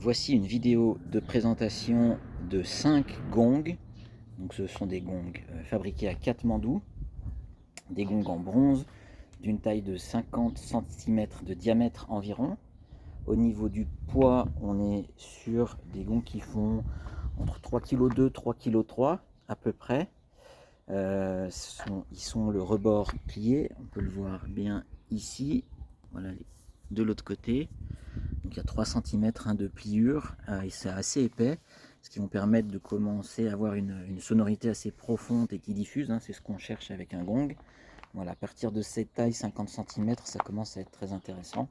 Voici une vidéo de présentation de 5 gongs. Donc ce sont des gongs fabriqués à Katmandou, des gongs en bronze d'une taille de 50 cm de diamètre environ. Au niveau du poids, on est sur des gongs qui font entre 3,2 kg, 3,3 kg à peu près. Ils sont le rebord plié, on peut le voir bien ici. Voilà, de l'autre côté. Donc il y a 3 cm de pliure et c'est assez épais, ce qui vont permettre de commencer à avoir une sonorité assez profonde et qui diffuse, c'est ce qu'on cherche avec un gong. Voilà, à partir de cette taille, 50 cm, ça commence à être très intéressant.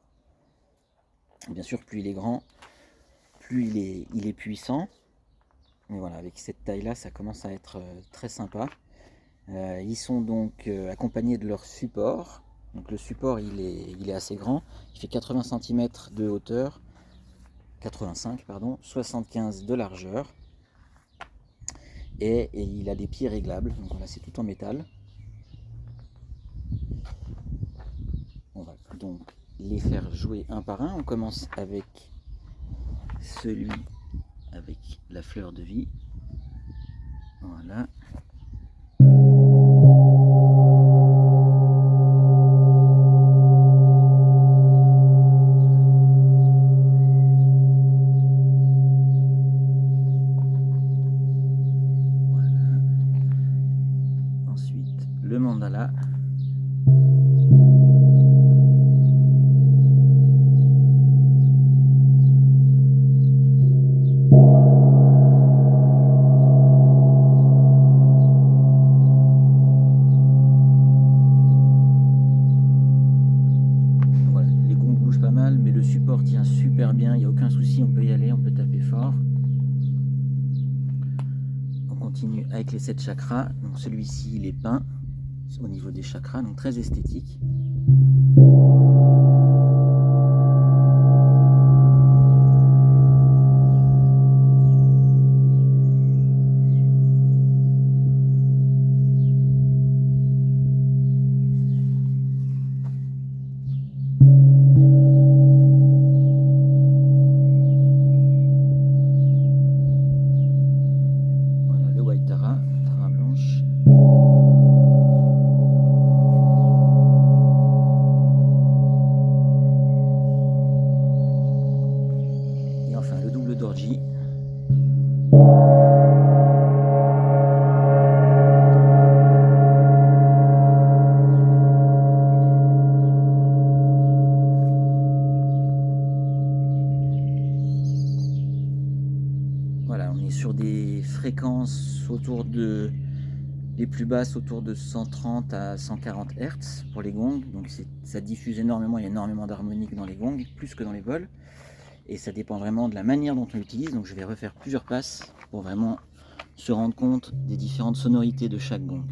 Bien sûr, plus il est grand, plus il est puissant. Mais voilà, avec cette taille-là, ça commence à être très sympa. Ils sont donc accompagnés de leur support. Donc le support, il est assez grand. Il fait 80 cm de hauteur, 85 pardon, 75 de largeur. Et il a des pieds réglables. Donc voilà, c'est tout en métal. On va donc les faire jouer un par un. On commence avec celui avec la fleur de vie. Voilà. Voilà. Ensuite, le mandala. Mais le support tient super bien, il n'y a aucun souci, on peut y aller, on peut taper fort. On continue avec les 7 chakras. Donc celui-ci il est peint au niveau des chakras, donc très esthétique. Tara blanche. Et enfin le double d'orgie. Voilà, on est sur des fréquences autour de, les plus basses autour de 130 à 140 Hz pour les gongs. Donc ça diffuse énormément, il y a énormément d'harmoniques dans les gongs, plus que dans les bols. Et ça dépend vraiment de la manière dont on l'utilise. Donc je vais refaire plusieurs passes pour vraiment se rendre compte des différentes sonorités de chaque gong.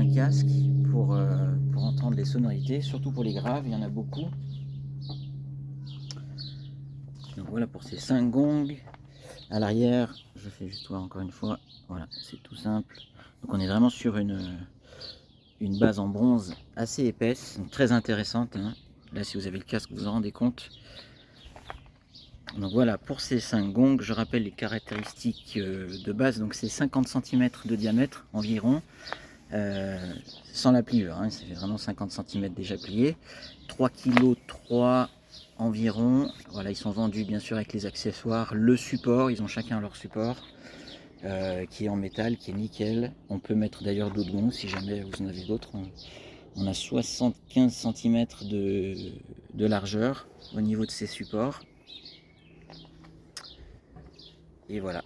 un casque pour entendre les sonorités, surtout pour les graves, il y en a beaucoup. Donc voilà pour ces 5 gongs. À l'arrière, je fais juste voir encore une fois, voilà, c'est tout simple. Donc on est vraiment sur une base en bronze assez épaisse, donc très intéressante, hein. Là, si vous avez le casque, vous vous en rendez compte. Donc voilà, pour ces 5 gongs, je rappelle les caractéristiques de base. Donc c'est 50 cm de diamètre environ, sans la pliure, hein, ça fait vraiment 50 cm déjà plié. 3 kg 3 environ. Voilà, ils sont vendus bien sûr avec les accessoires. Le support, ils ont chacun leur support, qui est en métal, qui est nickel. On peut mettre d'ailleurs d'autres gongs si jamais vous en avez d'autres. On a 75 cm de largeur au niveau de ces supports. Et voilà.